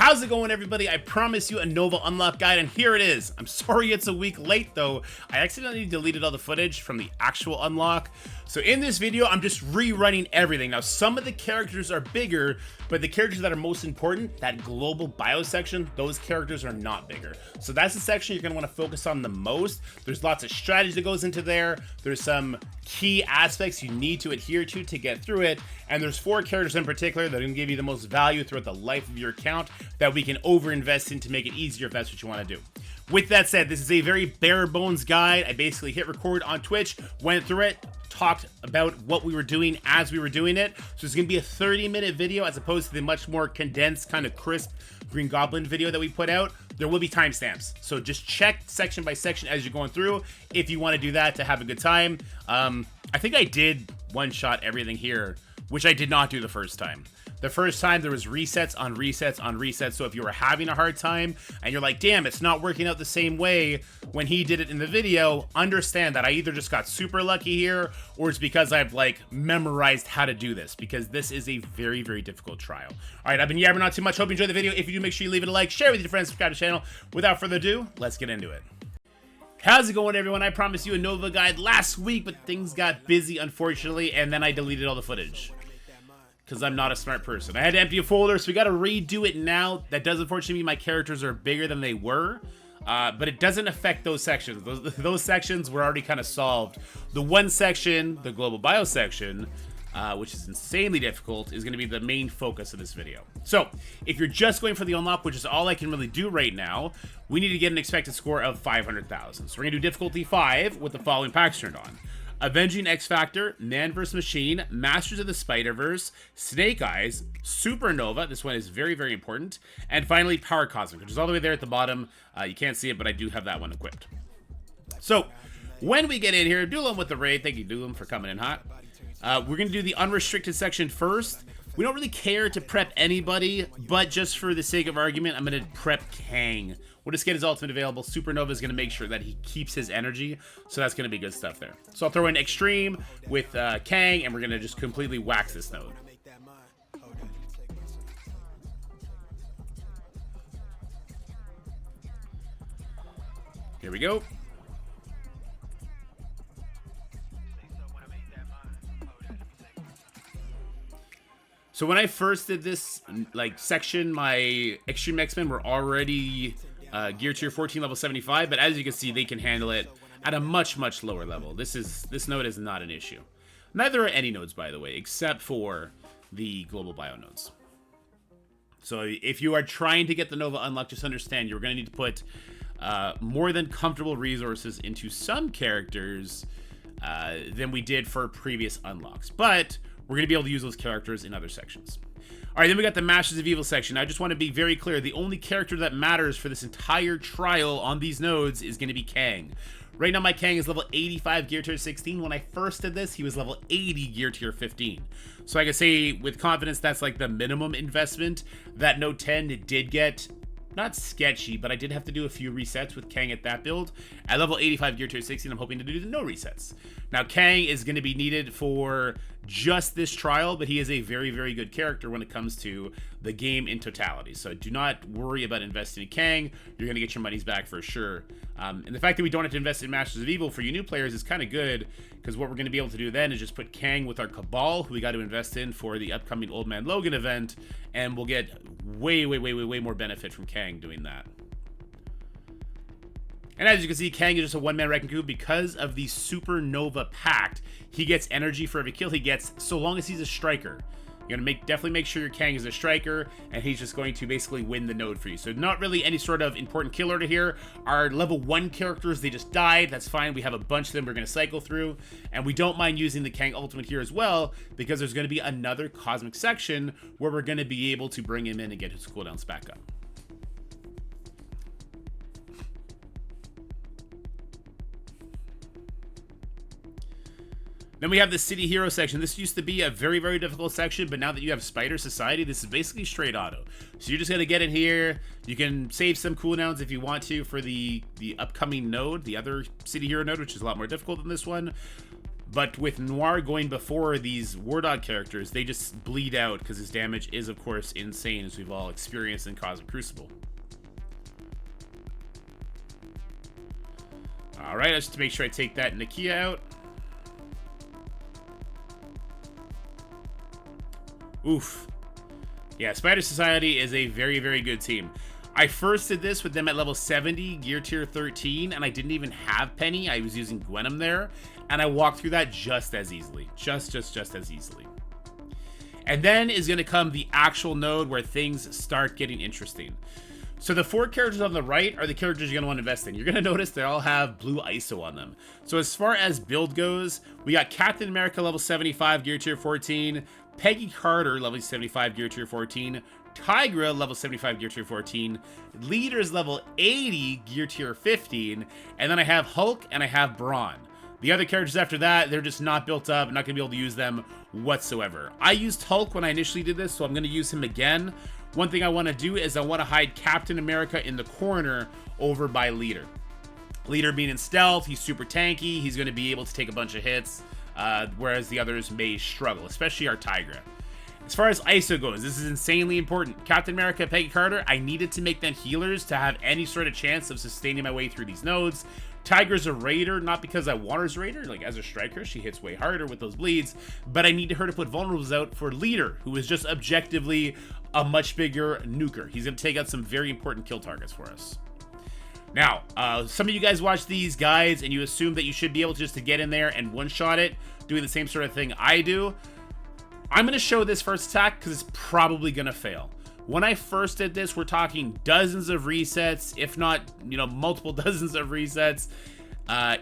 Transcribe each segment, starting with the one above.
How's it going, everybody? I promised you a Nova unlock guide, and here it is. I'm sorry it's a week late, though. I accidentally deleted all the footage from the actual unlock. So in this video, I'm just rerunning everything. Now, some of the characters are bigger, but the characters that are most important, that global bio section, those characters are not bigger. So that's the section you're going to want to focus on the most. There's lots of strategy that goes into there. There's some key aspects you need to adhere to get through it. And there's 4 characters in particular that are going to give you the most value throughout the life of your account that we can over-invest in to make it easier if that's what you want to do. With that said, this is a very bare bones guide. I basically hit record on Twitch, went through it, talked about what we were doing as we were doing it. So it's going to be a 30-minute video as opposed to the much more condensed, kind of crisp Green Goblin video that we put out. There will be timestamps, so just check section by section as you're going through if you want to do that to have a good time. I think I did one-shot everything here, which I did not do the first time. The first time there was resets on resets on resets, so if you were having a hard time and you're like, damn, it's not working out the same way when he did it in the video, understand that I either just got super lucky here or it's because I've like memorized how to do this, because this is a very, very difficult trial. All right, I've been yabbering not too much. Hope you enjoyed the video. If you do, make sure you leave it a like, share it with your friends, subscribe to the channel. Without further ado, let's get into it. How's it going, everyone? I promised you a Nova guide last week, but things got busy, unfortunately, and then I deleted all the footage because I'm not a smart person. I had to empty a folder, so we got to redo it now. That does unfortunately mean my characters are bigger than they were, but it doesn't affect those sections. Those sections were already kind of solved. The one section, the global bio section, which is insanely difficult, is going to be the main focus of this video. So if you're just going for the unlock, which is all I can really do right now, we need to get an expected score of 500,000. So we're going to do difficulty 5 with the following packs turned on: Avenging X Factor, Man vs. Machine, Masters of the Spider-Verse, Snake Eyes, Supernova, this one is very, very important, and finally Power Cosmic, which is all the way there at the bottom. You can't see it, but I do have that one equipped. So when we get in here, Doolum with the raid, thank you Doolum for coming in hot. We're going to do the unrestricted section first. We don't really care to prep anybody, but just for the sake of argument, I'm going to prep Kang. We'll just get his ultimate available. Supernova is going to make sure that he keeps his energy, so that's going to be good stuff there. So I'll throw in Extreme with Kang, and we're going to just completely wax this node. Here we go. So when I first did this like section, my Extreme X-Men were already gear tier 14 level 75, but as you can see, they can handle it at a much, much lower level. This node is not an issue. Neither are any nodes, by the way, except for the global bio nodes. So if you are trying to get the Nova unlock, just understand you're going to need to put more than comfortable resources into some characters than we did for previous unlocks. But we're going to be able to use those characters in other sections. All right, then we got the Masters of Evil section. I just want to be very clear. The only character that matters for this entire trial on these nodes is going to be Kang. Right now, my Kang is level 85, gear tier 16. When I first did this, he was level 80, gear tier 15. So I can say with confidence that's like the minimum investment. That node 10 did get not sketchy, but I did have to do a few resets with Kang at that build. At level 85 gear tier 16, I'm hoping to do no resets. Now, Kang is going to be needed for just this trial, but he is a very, very good character when it comes to the game in totality. So do not worry about investing in Kang. You're going to get your money's back for sure. And the fact that we don't have to invest in Masters of Evil for you new players is kind of good, because what we're going to be able to do then is just put Kang with our Cabal, who we got to invest in for the upcoming Old Man Logan event, and we'll get way, way, way, way, way more benefit from Kang doing that. And as you can see, Kang is just a one-man wrecking crew because of the Supernova Pact. He gets energy for every kill he gets, so long as he's a striker. You're going to definitely make sure your Kang is a striker, and he's just going to basically win the node for you. So not really any sort of important kill order here. Our level 1 characters, they just died. That's fine. We have a bunch of them we're going to cycle through. And we don't mind using the Kang ultimate here as well, because there's going to be another cosmic section where we're going to be able to bring him in and get his cooldowns back up. Then we have the City Hero section. This used to be a very, very difficult section, but now that you have Spider Society, this is basically straight auto. So you're just going to get in here. You can save some cooldowns if you want to for the upcoming node, the other City Hero node, which is a lot more difficult than this one. But with Noir going before these War Dog characters, they just bleed out because his damage is, of course, insane, as we've all experienced in Cosmic Crucible. Alright, let's just make sure I take that Nakia out. Oof. Yeah, Spider Society is a very, very good team. I first did this with them at level 70, gear tier 13, and I didn't even have Penny. I was using Gwenom there, and I walked through that just as easily. Just as easily. And then is going to come the actual node where things start getting interesting. So the 4 characters on the right are the characters you're going to want to invest in. You're going to notice they all have blue ISO on them. So as far as build goes, we got Captain America level 75, gear tier 14, Peggy Carter level 75, gear tier 14, Tigra level 75, gear tier 14, Leaders level 80, gear tier 15, and then I have Hulk and I have Brawn. The other characters after that, they're just not built up, not going to be able to use them whatsoever. I used Hulk when I initially did this, so I'm going to use him again. One thing I want to do is I want to hide Captain America in the corner over by Leader. Leader being in stealth, he's super tanky, he's going to be able to take a bunch of hits, whereas the others may struggle, especially our Tigra. As far as ISO goes, this is insanely important. Captain America, Peggy Carter, I needed to make them healers to have any sort of chance of sustaining my way through these nodes. Tigra's a raider, not because I want her as a raider, like as a striker, she hits way harder with those bleeds, but I needed her to put vulnerables out for Leader, who is just objectively a much bigger nuker. He's going to take out some very important kill targets for us. Now, some of you guys watch these guides and you assume that you should be able just to get in there and one-shot it, doing the same sort of thing I do. I'm going to show this first attack because it's probably going to fail. When I first did this, we're talking dozens of resets, if not, multiple dozens of resets.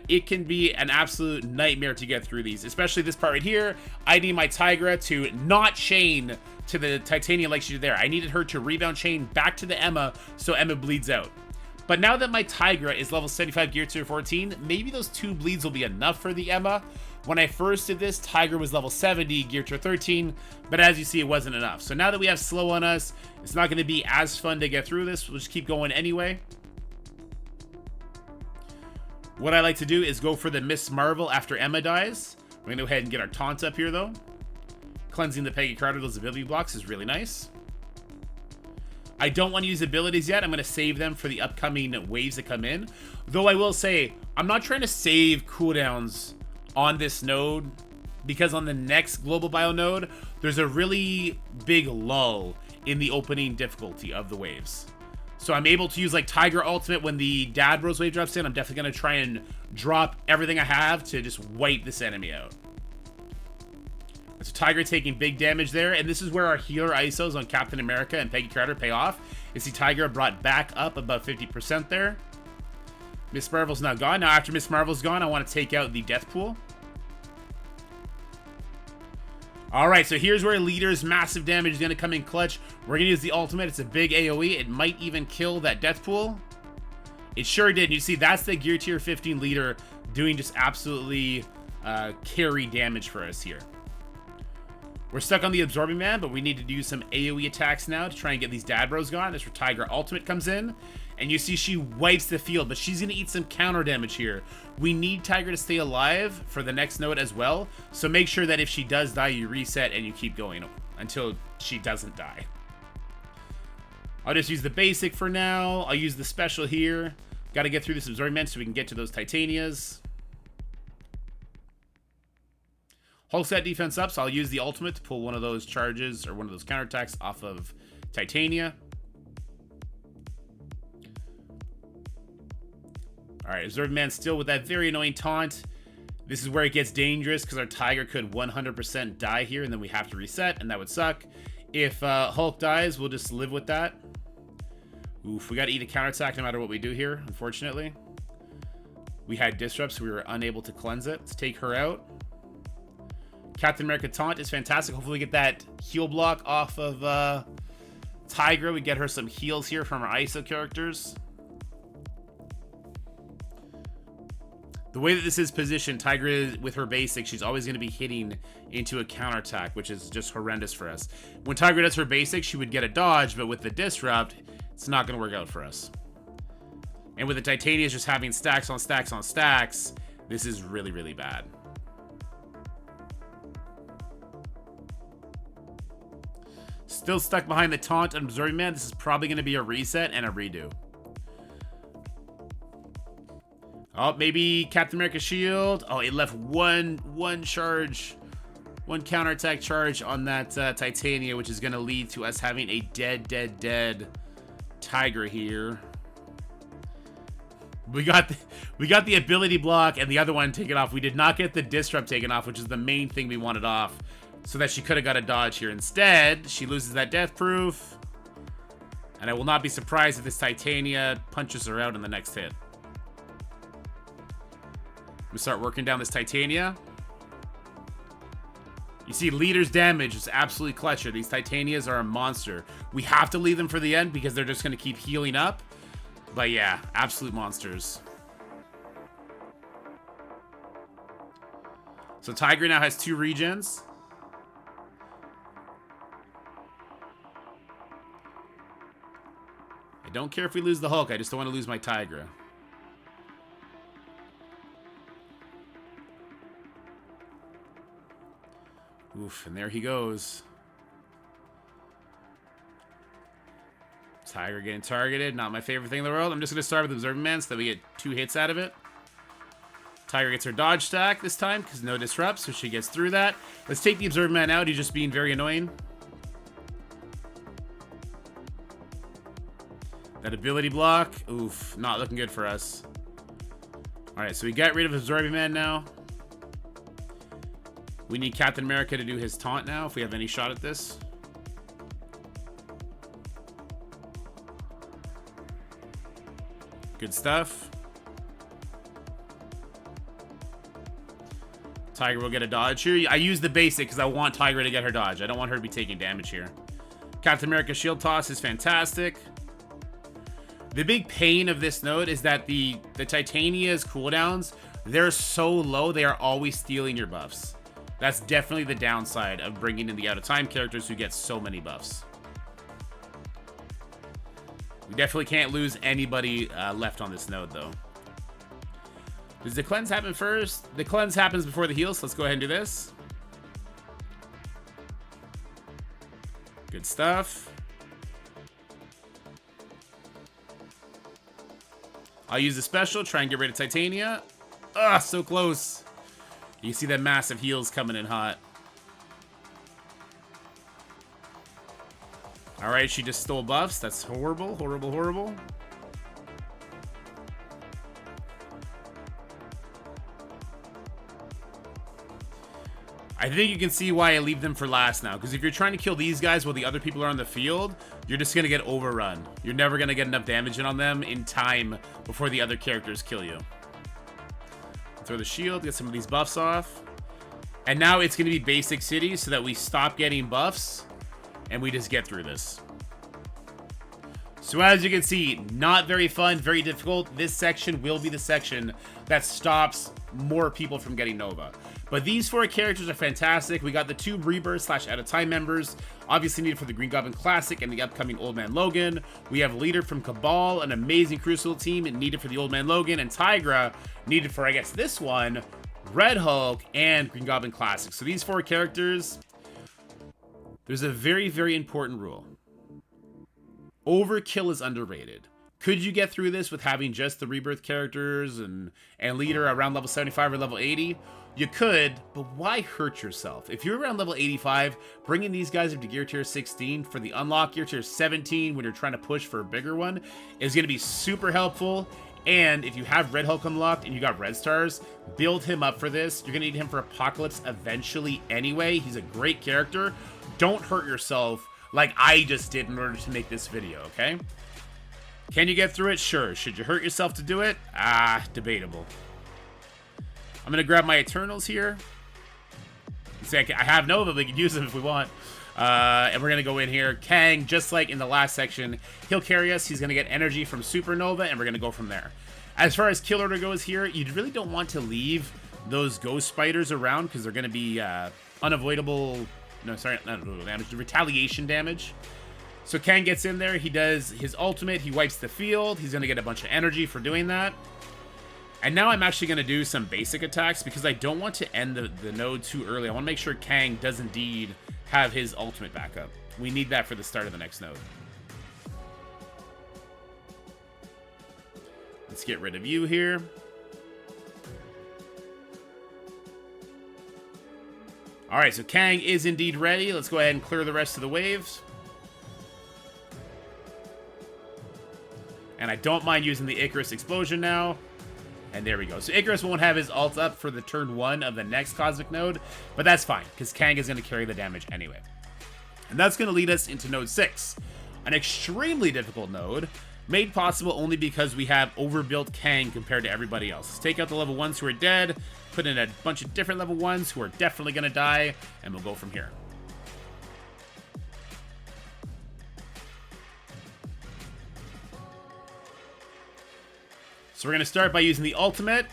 It can be an absolute nightmare to get through these, especially this part right here. I need my Tigra to not chain to the Titania like she did there. I needed her to rebound chain back to the Emma so Emma bleeds out. But now that my Tigra is level 75 gear tier 14, maybe those 2 bleeds will be enough for the Emma. When I first did this, Tigra was level 70, gear tier 13, but as you see, it wasn't enough. So now that we have slow on us, it's not going to be as fun to get through this. We'll just keep going anyway. What I like to do is go for the Miss Marvel after Emma dies. We're going to go ahead and get our taunt up here, though. Cleansing the Peggy Carter, those ability blocks, is really nice. I don't want to use abilities yet. I'm going to save them for the upcoming waves that come in. Though I will say, I'm not trying to save cooldowns on this node, because on the next global bio node, there's a really big lull in the opening difficulty of the waves. So I'm able to use like Tiger Ultimate when the Dad Bros wave drops in. I'm definitely going to try and drop everything I have to just wipe this enemy out. So Tiger taking big damage there, and this is where our healer ISOs on Captain America and Peggy Carter pay off. You see Tiger brought back up about 50% there. Miss Marvel's now gone. Now after Miss Marvel's gone, I want to take out the death pool. Alright, so here's where Leader's massive damage is going to come in clutch. We're going to use the ultimate. It's a big AoE. It might even kill that death pool. It sure did. And you see, that's the gear tier 15 Leader doing just absolutely carry damage for us here. We're stuck on the Absorbing Man, but we need to do some AoE attacks now to try and get these Dad Bros gone. That's where Tiger Ultimate comes in. And you see she wipes the field, but she's going to eat some counter damage here. We need Tiger to stay alive for the next node as well. So make sure that if she does die, you reset and you keep going until she doesn't die. I'll just use the basic for now. I'll use the special here. Got to get through this Absorbing Man so we can get to those Titanias. Hulk's got defense up, so I'll use the ultimate to pull one of those charges or one of those counterattacks off of Titania. Alright, Absorbing Man still with that very annoying taunt. This is where it gets dangerous because our Tiger could 100% die here and then we have to reset, and that would suck. If Hulk dies, we'll just live with that. Oof, we got to eat a counterattack no matter what we do here, unfortunately. We had Disrupt, so we were unable to cleanse it. Let's take her out. Captain America taunt is fantastic. Hopefully we get that heal block off of Tigra. We get her some heals here from our ISO characters. The way that this is positioned, Tigra, with her basic, she's always going to be hitting into a counterattack, which is just horrendous for us. When Tigra does her basic, she would get a dodge, but with the Disrupt, it's not going to work out for us. And with the Titanias just having stacks on stacks on stacks, this is really, really bad. Still stuck behind the taunt on Absorbing Man. This is probably going to be a reset and a redo. Oh, maybe Captain America shield. Oh, it left one charge, one counterattack charge on that Titania, which is going to lead to us having a dead Tiger here. We got the ability block and the other one taken off. We did not get the disrupt taken off, which is the main thing we wanted off, so that she could have got a dodge here. Instead, she loses that death proof, and I will not be surprised if this Titania punches her out in the next hit. We start working down this Titania. You see, leader's damage is absolutely clutch here. These Titanias are a monster. We have to leave them for the end because they're just going to keep healing up. But yeah, absolute monsters. So Tiger now has 2 regens. I don't care if we lose the Hulk. I just don't want to lose my Tigra. Oof, and there he goes. Tiger getting targeted. Not my favorite thing in the world. I'm just going to start with Observing Man so that we get 2 hits out of it. Tiger gets her dodge stack this time because no disrupt, so she gets through that. Let's take the Observing Man out. He's just being very annoying. That ability block. Oof, not looking good for us. Alright, so we got rid of Observing Man now. We need Captain America to do his taunt now if we have any shot at this. Good stuff. Tiger will get a dodge here. I use the basic because I want Tiger to get her dodge. I don't want her to be taking damage here. Captain America shield toss is fantastic. The big pain of this node is that the Titania's cooldowns, they're so low, they are always stealing your buffs. That's definitely the downside of bringing in the out-of-time characters who get so many buffs. We definitely can't lose anybody left on this node, though. Does the cleanse happen first? The cleanse happens before the heal, so let's go ahead and do this. Good stuff. I'll use the special, try and get rid of Titania. Ugh, so close. You see that massive heals coming in hot. Alright, she just stole buffs. That's horrible, horrible, horrible. I think you can see why I leave them for last now. Because if you're trying to kill these guys while the other people are on the field, you're just going to get overrun. You're never going to get enough damage in on them in time before the other characters kill you. Throw the shield, get some of these buffs off. And now it's going to be basic city so that we stop getting buffs and we just get through this. So as you can see, not very fun, very difficult. This section will be the section that stops more people from getting Nova. But these 4 characters are fantastic. We got the 2 Rebirth / out-of-time members, obviously needed for the Green Goblin Classic and the upcoming Old Man Logan. We have Leader from Cabal, an amazing Crucible team needed for the Old Man Logan, and Tigra needed for, I guess, this one, Red Hulk, and Green Goblin Classic. So these 4 characters, there's a very, very important rule. Overkill is underrated. Could you get through this with having just the Rebirth characters and Leader around level 75 or level 80? You could, but why hurt yourself? If you're around level 85, bringing these guys up to gear tier 16 for the unlock gear tier 17 when you're trying to push for a bigger one is going to be super helpful. And if you have Red Hulk unlocked and you got red stars, build him up for this. You're going to need him for Apocalypse eventually anyway. He's a great character. Don't hurt yourself like I just did in order to make this video, okay? Can you get through it? Sure. Should you hurt yourself to do it? Debatable. I'm going to grab my Eternals here. See, I have Nova, but we can use them if we want. And we're going to go in here. Kang, just like in the last section, he'll carry us. He's going to get energy from Supernova, and we're going to go from there. As far as kill order goes here, you really don't want to leave those ghost spiders around because they're going to be unavoidable... No, sorry, not damage. Retaliation damage. So Kang gets in there. He does his ultimate. He wipes the field. He's going to get a bunch of energy for doing that. And now I'm actually going to do some basic attacks because I don't want to end the node too early. I want to make sure Kang does indeed have his ultimate back up. We need that for the start of the next node. Let's get rid of you here. Alright, so Kang is indeed ready. Let's go ahead and clear the rest of the waves. And I don't mind using the Icarus explosion now. And there we go. So Icarus won't have his ult up for the turn 1 of the next Cosmic Node, but that's fine, because Kang is going to carry the damage anyway. And that's going to lead us into Node 6, an extremely difficult node, made possible only because we have overbuilt Kang compared to everybody else. Let's take out the level 1s who are dead, put in a bunch of different level 1s who are definitely going to die, and we'll go from here. So we're going to start by using the ultimate.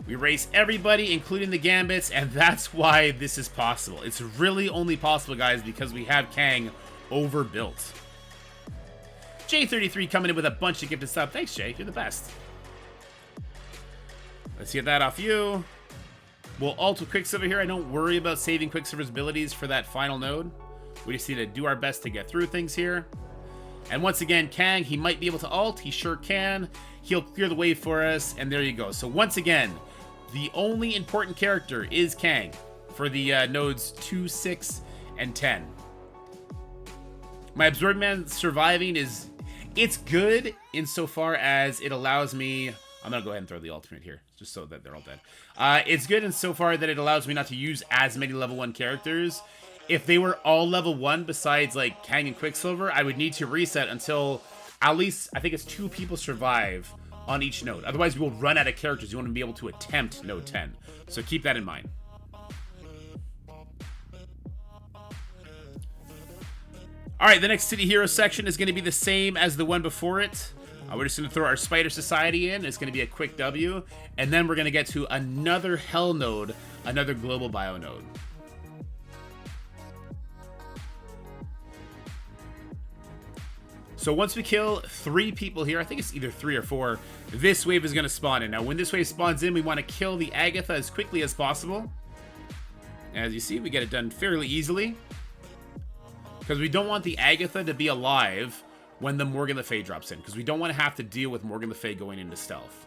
We race everybody, including the Gambits, and that's why this is possible. It's really only possible, guys, because we have Kang overbuilt. J33 coming in with a bunch of gifted stuff. Thanks, Jay. You're the best. Let's get that off you. We'll ult with Quicksilver here. I don't worry about saving Quicksilver's abilities for that final node. We just need to do our best to get through things here. And once again, Kang, he might be able to ult. He sure can. He'll clear the way for us, and there you go. So once again, the only important character is Kang for the nodes 2, 6, and 10. My Absorb Man surviving is... It's good insofar as it allows me... I'm going to go ahead and throw the ultimate here, just so that they're all dead. It's good insofar that it allows me not to use as many level 1 characters. If they were all level 1 besides, like, Kang and Quicksilver, I would need to reset until at least, I think it's 2 people survive on each node. Otherwise, we will run out of characters. You want to be able to attempt node 10. So keep that in mind. Alright, the next City Hero section is going to be the same as the one before it. We're just going to throw our Spider Society in. It's going to be a quick W. And then we're going to get to another Hell node, another Global Bio node. So once we kill 3 people here, I think it's either 3 or 4, this wave is going to spawn in. Now, when this wave spawns in, we want to kill the Agatha as quickly as possible. As you see, we get it done fairly easily. Because we don't want the Agatha to be alive when the Morgan Le Fay drops in. Because we don't want to have to deal with Morgan Le Fay going into stealth.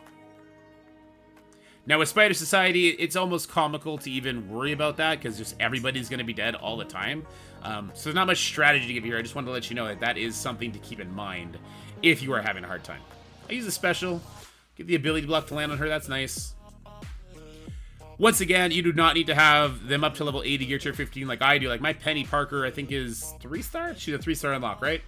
Now, with Spider Society, it's almost comical to even worry about that, because just everybody's going to be dead all the time. So there's not much strategy to give here. I just wanted to let you know that that is something to keep in mind if you are having a hard time. I use a special. Get the ability block to land on her. That's nice. Once again, you do not need to have them up to level 80 gear tier 15 like I do. Like my Penny Parker, I think, is 3-star? She's a 3-star unlock, right?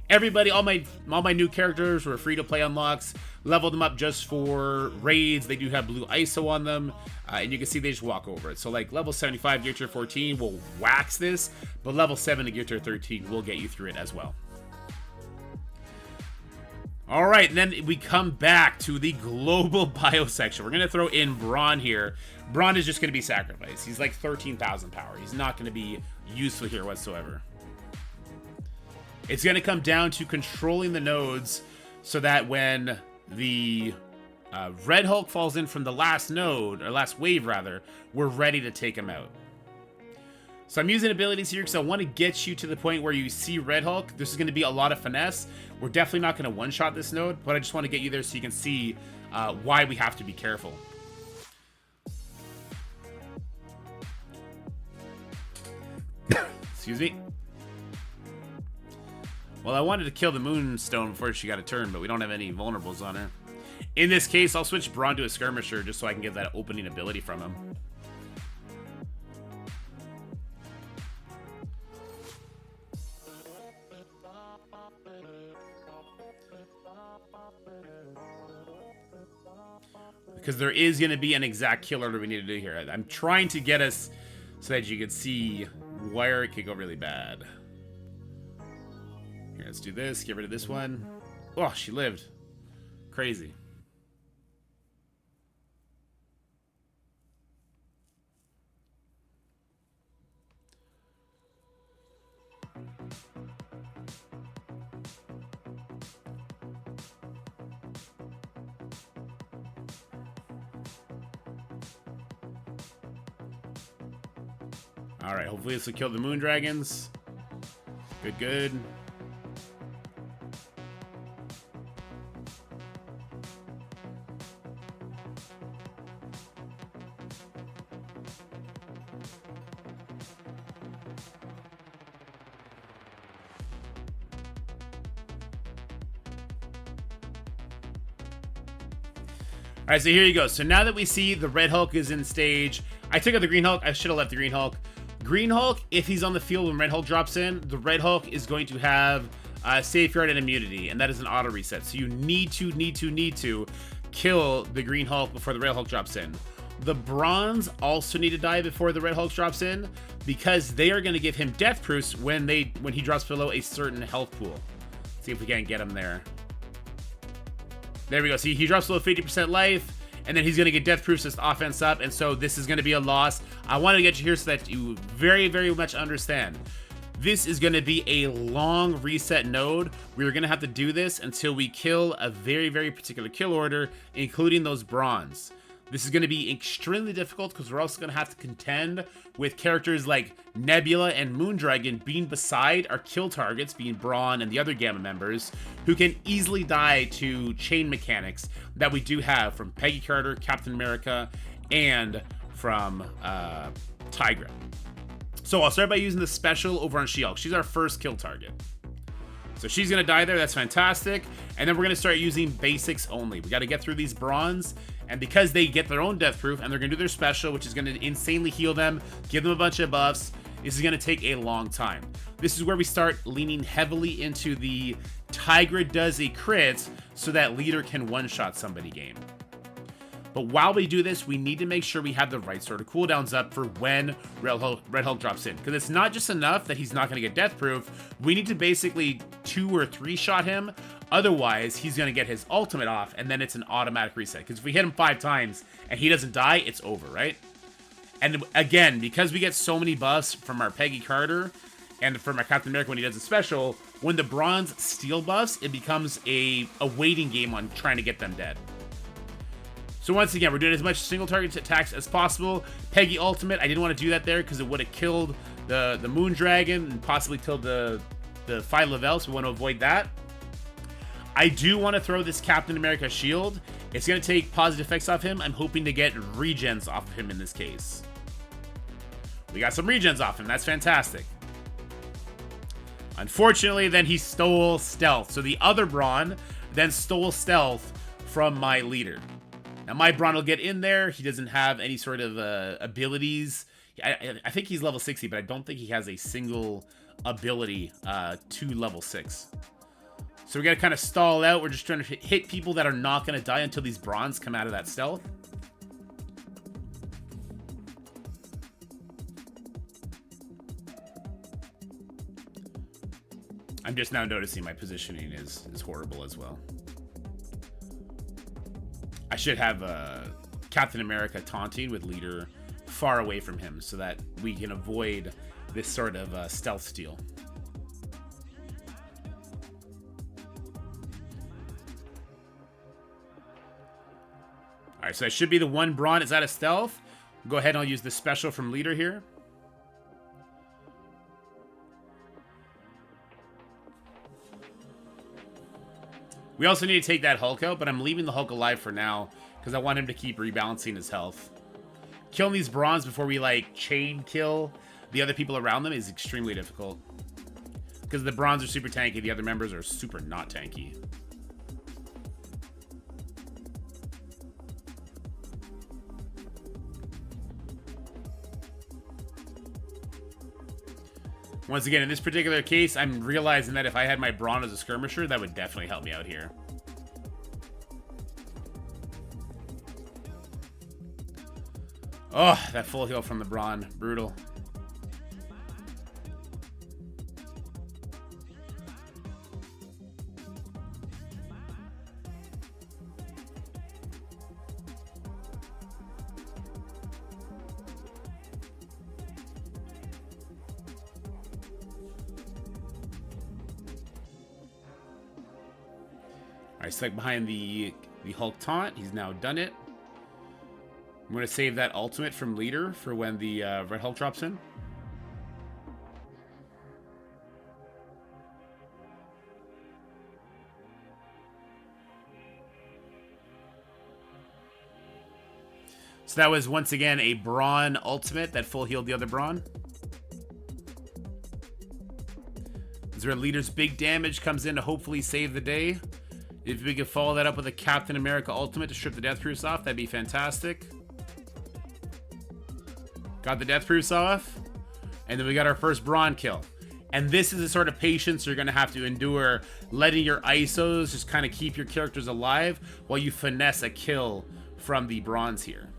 Everybody, all my new characters were free-to-play unlocks. Leveled them up just for raids. They do have blue ISO on them. And you can see they just walk over it. So like level 75 gear tier 14 will wax this. But level 70 gear tier 13 will get you through it as well. Alright, and then we come back to the global bio section. We're going to throw in Braun here. Braun is just going to be sacrificed. He's like 13,000 power. He's not going to be useful here whatsoever. It's going to come down to controlling the nodes so that when the Red Hulk falls in from the last node, or last wave rather, we're ready to take him out. So I'm using abilities here because I want to get you to the point where you see Red Hulk. This is going to be a lot of finesse. We're definitely not going to one-shot this node, but I just want to get you there so you can see why we have to be careful. Excuse me. Well, I wanted to kill the Moonstone before she got a turn, but we don't have any vulnerables on her. In this case, I'll switch Braun to a Skirmisher just so I can get that opening ability from him. Because there is going to be an exact kill order we need to do here. I'm trying to get us so that you can see where it could go really bad. Here, let's do this. Get rid of this one. Oh, she lived. Crazy. All right, hopefully this will kill the moon dragons. Good, good. All right, so here you go. So now that we see the Red Hulk is in stage, I took out the Green Hulk. I should have left the Green Hulk. Green Hulk, if he's on the field when Red Hulk drops in, the Red Hulk is going to have Safeguard and Immunity, and that is an auto reset. So you need to kill the Green Hulk before the Red Hulk drops in. The Bronze also need to die before the Red Hulk drops in, because they are going to give him death proofs when he drops below a certain health pool. Let's see if we can't get him there. There we go. See, he drops below 50% life, and then he's going to get death proofs this offense up, and so this is going to be a loss. I wanted to get you here so that you very, very much understand. This is going to be a long reset node. We're going to have to do this until we kill a very, very particular kill order, including those Bronze. This is going to be extremely difficult because we're also going to have to contend with characters like Nebula and Moondragon being beside our kill targets, being Brawn and the other Gamma members, who can easily die to chain mechanics that we do have from Peggy Carter, Captain America, and from Tigra. So I'll start by using the special over on She-Hulk. She's our first kill target. So she's going to die there. That's fantastic. And then we're going to start using basics only. We got to get through these Bronze. And because they get their own death proof and they're going to do their special, which is going to insanely heal them, give them a bunch of buffs, this is going to take a long time. This is where we start leaning heavily into the Tigra does a crit so that leader can one-shot somebody game. But while we do this, we need to make sure we have the right sort of cooldowns up for when Red Hulk drops in. Because it's not just enough that he's not going to get death proof. We need to basically 2 or 3 shot him. Otherwise, he's going to get his ultimate off, and then it's an automatic reset. Because if we hit him 5 times and he doesn't die, it's over, right? And again, because we get so many buffs from our Peggy Carter and from our Captain America when he does a special, when the Bronze steal buffs, it becomes a waiting game on trying to get them dead. So once again, we're doing as much single target attacks as possible. Peggy ultimate, I didn't want to do that there because it would have killed the Moondragon and possibly killed the Phi Lavelle, so we want to avoid that. I do want to throw this Captain America shield. It's going to take positive effects off him. I'm hoping to get regens off of him in this case. We got some regens off him. That's fantastic. Unfortunately, then he stole stealth. So the other Brawn then stole stealth from my leader. Now, my Brawn will get in there. He doesn't have any sort of abilities. I think he's level 60, but I don't think he has a single ability to level 6. So we got to kind of stall out. We're just trying to hit people that are not going to die until these Bronze come out of that stealth. I'm just now noticing my positioning is horrible as well. I should have Captain America taunting with leader far away from him so that we can avoid this sort of stealth steal. Alright, so that should be the one Brawn. Is that a stealth? Go ahead and I'll use the special from leader here. We also need to take that Hulk out, but I'm leaving the Hulk alive for now because I want him to keep rebalancing his health. Killing these Bronze before we, like, chain kill the other people around them is extremely difficult. Because the Bronze are super tanky, the other members are super not tanky. Once again, in this particular case, I'm realizing that if I had my Brawn as a skirmisher, that would definitely help me out here. Oh, that full heal from the Brawn. Brutal. Alright, stuck behind the Hulk taunt. He's now done it. I'm going to save that ultimate from leader for when the Red Hulk drops in. So that was, once again, a Brawn ultimate that full healed the other Brawn. This is where Leader's big damage comes in to hopefully save the day. If we could follow that up with a Captain America ultimate to strip the death proofs off, that'd be fantastic. Got the death proofs off. And then we got our first Brawn kill. And this is the sort of patience you're going to have to endure, letting your ISOs just kind of keep your characters alive while you finesse a kill from the bronze here.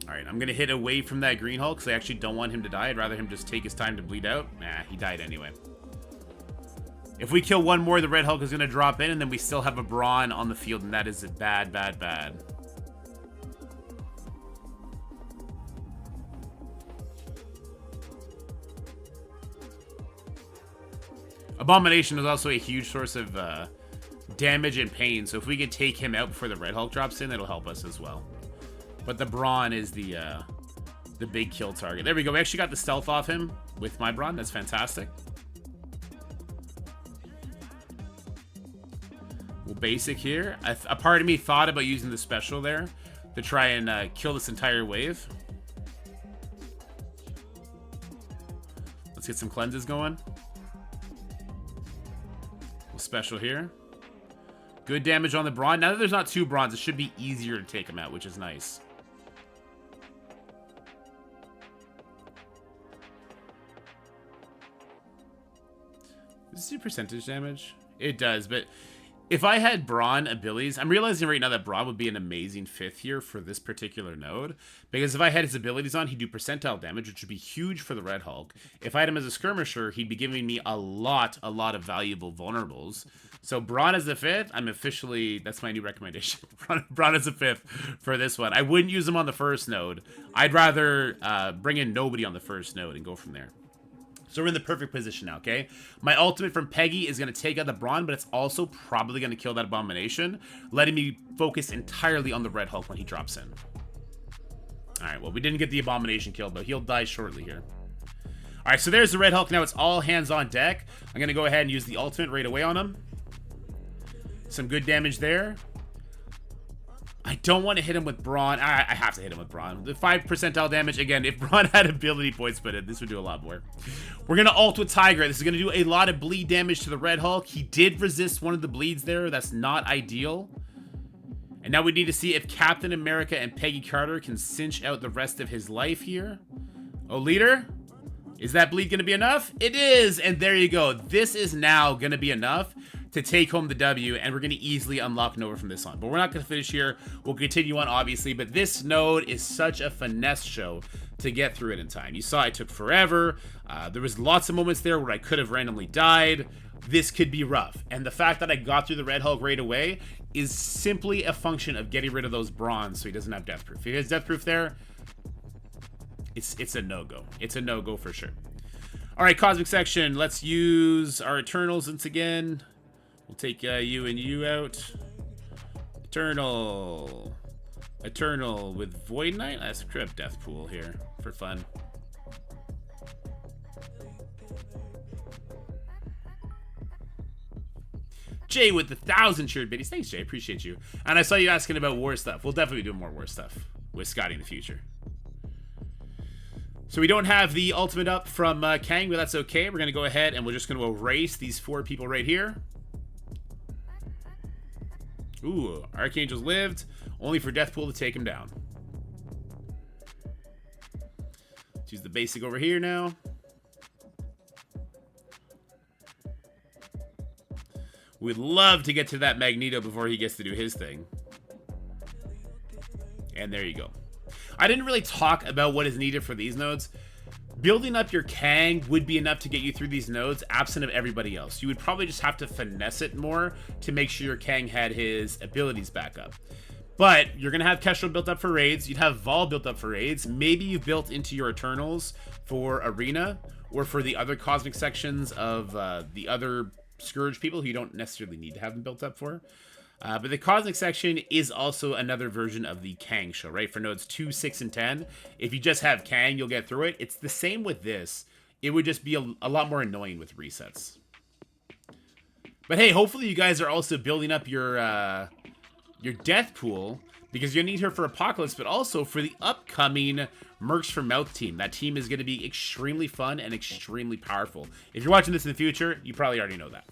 Alright, I'm going to hit away from that Green Hulk because I actually don't want him to die. I'd rather him just take his time to bleed out. Nah, he died anyway. If we kill one more, the Red Hulk is going to drop in, and then we still have a Brawn on the field, and that is bad, bad, bad. Abomination is also a huge source of damage and pain, so if we can take him out before the Red Hulk drops in, it'll help us as well. But the Brawn is the big kill target. There we go. We actually got the stealth off him with my Brawn. That's fantastic. Well, basic here. A part of me thought about using the special there to try and kill this entire wave. Let's get some cleanses going. Special here. Good damage on the Brawn. Now that there's not two Brawns, it should be easier to take him out, which is nice. Does this do percentage damage? It does, but if I had Brawn abilities, I'm realizing right now that Brawn would be an amazing fifth here for this particular node. Because if I had his abilities on, he'd do percentile damage, which would be huge for the Red Hulk. If I had him as a skirmisher, he'd be giving me a lot of valuable vulnerables. So Brawn as a fifth, I'm officially, that's my new recommendation. Brawn as a fifth for this one. I wouldn't use him on the first node. I'd rather bring in nobody on the first node and go from there. So we're in the perfect position now, okay? My ultimate from Peggy is going to take out the Brawn, but it's also probably going to kill that Abomination, letting me focus entirely on the Red Hulk when he drops in. Alright, well, we didn't get the Abomination killed, but he'll die shortly here. Alright, so there's the Red Hulk. Now it's all hands on deck. I'm going to go ahead and use the ultimate right away on him. Some good damage there. I don't want to hit him with Brawn. I have to hit him with Brawn. The 5 percentile damage. Again, if Brawn had ability points put in, this would do a lot more. We're going to ult with Tiger. This is going to do a lot of bleed damage to the Red Hulk. He did resist one of the bleeds there. That's not ideal. And now we need to see if Captain America and Peggy Carter can cinch out the rest of his life here. Oh, leader? Is that bleed going to be enough? It is! And there you go. This is now going to be enough to take home the W, and we're going to easily unlock Nova from this on. But we're not going to finish here. We'll continue on, obviously, but this node is such a finesse show to get through it in time. You saw it took forever. There was lots of moments there where I could have randomly died. This could be rough. And the fact that I got through the Red Hulk right away is simply a function of getting rid of those Bronze so he doesn't have death proof. If he has death proof there, it's a no-go. It's a no-go for sure. All right, Cosmic Section. Let's use our Eternals once again. We'll take you and you out. Eternal with Void Knight. Let's grab Death Pool here for fun. Jay with the 1,000 cheered biddies. Thanks, Jay. Appreciate you. And I saw you asking about war stuff. We'll definitely be doing more war stuff with Scotty in the future. So we don't have the ultimate up from Kang, but that's okay. We're going to go ahead and we're just going to erase these 4 people right here. Ooh, Archangels lived, only for Deathpool to take him down. Let's use the basic over here now. We'd love to get to that Magneto before he gets to do his thing. And there you go. I didn't really talk about what is needed for these nodes. Building up your Kang would be enough to get you through these nodes, absent of everybody else. You would probably just have to finesse it more to make sure your Kang had his abilities back up. But you're going to have Kestrel built up for raids. You'd have Vol built up for raids. Maybe you've built into your Eternals for Arena or for the other Cosmic Sections of the other Scourge people who you don't necessarily need to have them built up for. But the Cosmic Section is also another version of the Kang show, right? For nodes 2, 6, and 10. If you just have Kang, you'll get through it. It's the same with this. It would just be a lot more annoying with resets. But hey, hopefully you guys are also building up your your death pool, because you're going to need her for Apocalypse, but also for the upcoming Mercs for Mouth team. That team is going to be extremely fun and extremely powerful. If you're watching this in the future, you probably already know that.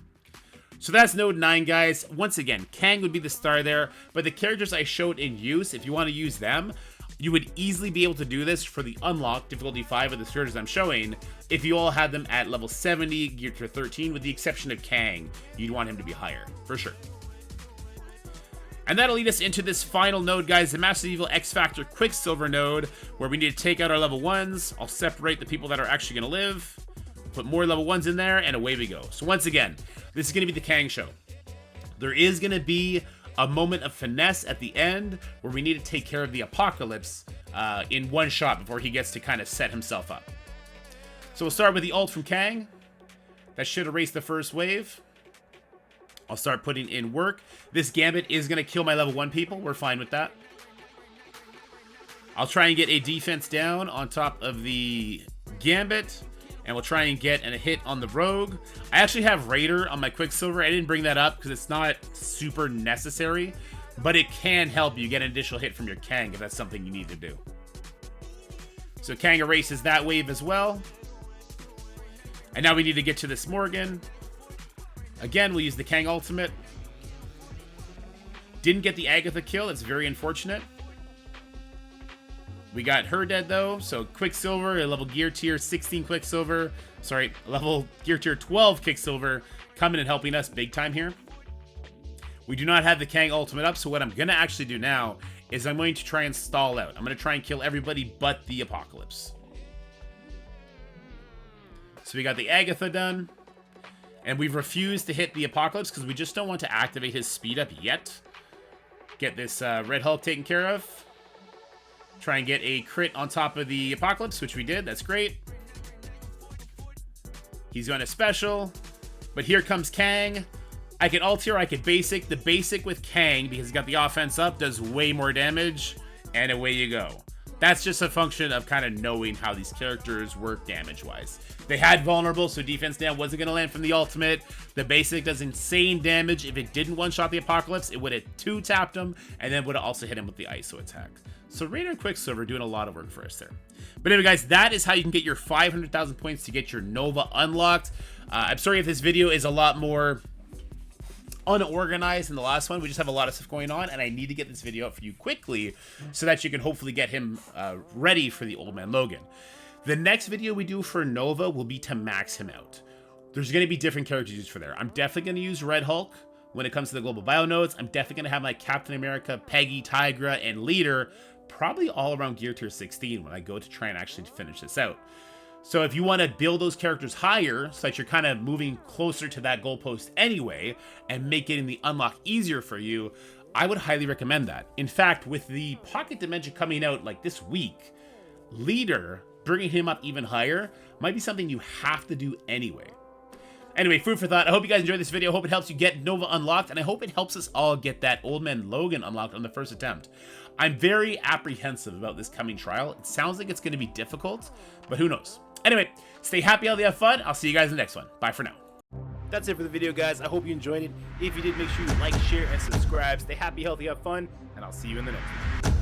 So that's node 9, guys. Once again, Kang would be the star there, but the characters I showed in use, if you want to use them, you would easily be able to do this for the unlock, difficulty 5 of the characters I'm showing, if you all had them at level 70, geared to 13, with the exception of Kang. You'd want him to be higher, for sure. And that'll lead us into this final node, guys, the Master Evil X Factor Quicksilver node, where we need to take out our level 1s. I'll separate the people that are actually going to live, put more level 1s in there, and away we go. So once again, this is going to be the Kang show. There is going to be a moment of finesse at the end where we need to take care of the Apocalypse in one shot before he gets to kind of set himself up. So we'll start with the ult from Kang. That should erase the first wave. I'll start putting in work. This Gambit is going to kill my level 1 people. We're fine with that. I'll try and get a defense down on top of the Gambit. And we'll try and get a hit on the Rogue. I actually have Raider on my Quicksilver. I didn't bring that up because it's not super necessary. But it can help you get an additional hit from your Kang if that's something you need to do. So Kang erases that wave as well. And now we need to get to this Morgan. Again, we'll use the Kang ultimate. Didn't get the Agatha kill. That's very unfortunate. We got her dead, though. So Quicksilver, a level gear tier 16 Quicksilver. Sorry, level gear tier 12 Quicksilver coming and helping us big time here. We do not have the Kang ultimate up, so what I'm going to actually do now is I'm going to try and stall out. I'm going to try and kill everybody but the Apocalypse. So we got the Agatha done. And we've refused to hit the Apocalypse because we just don't want to activate his speed up yet. Get this Red Hulk taken care of. Try and get a crit on top of the Apocalypse, which we did. That's great. He's going to special. But here comes Kang. I can ult here, I can basic. The basic with Kang, because he's got the offense up, does way more damage. And away you go. That's just a function of kind of knowing how these characters work damage-wise. They had vulnerable, so defense down wasn't going to land from the ultimate. The basic does insane damage. If it didn't one-shot the Apocalypse, it would have 2-tapped him, and then would have also hit him with the ISO attack. So Raider and Quicksilver doing a lot of work for us there. But anyway, guys, that is how you can get your 500,000 points to get your Nova unlocked. I'm sorry if this video is a lot more unorganized than the last one. We just have a lot of stuff going on, and I need to get this video up for you quickly so that you can hopefully get him ready for the Old Man Logan. The next video we do for Nova will be to max him out. There's going to be different characters used for there. I'm definitely going to use Red Hulk when it comes to the global bio nodes. I'm definitely going to have my Captain America, Peggy, Tigra, and Leader probably all around gear tier 16 when I go to try and actually finish this out. So if you want to build those characters higher so that you're kind of moving closer to that goalpost anyway and make getting the unlock easier for you, I would highly recommend that. In fact, with the Pocket Dimension coming out like this week, Leader, bringing him up even higher, might be something you have to do anyway. Anyway, food for thought. I hope you guys enjoyed this video. I hope it helps you get Nova unlocked, and I hope it helps us all get that Old Man Logan unlocked on the first attempt. I'm very apprehensive about this coming trial. It sounds like it's going to be difficult, but who knows? Anyway, stay happy, healthy, have fun. I'll see you guys in the next one. Bye for now. That's it for the video, guys. I hope you enjoyed it. If you did, make sure you like, share, and subscribe. Stay happy, healthy, have fun, and I'll see you in the next one.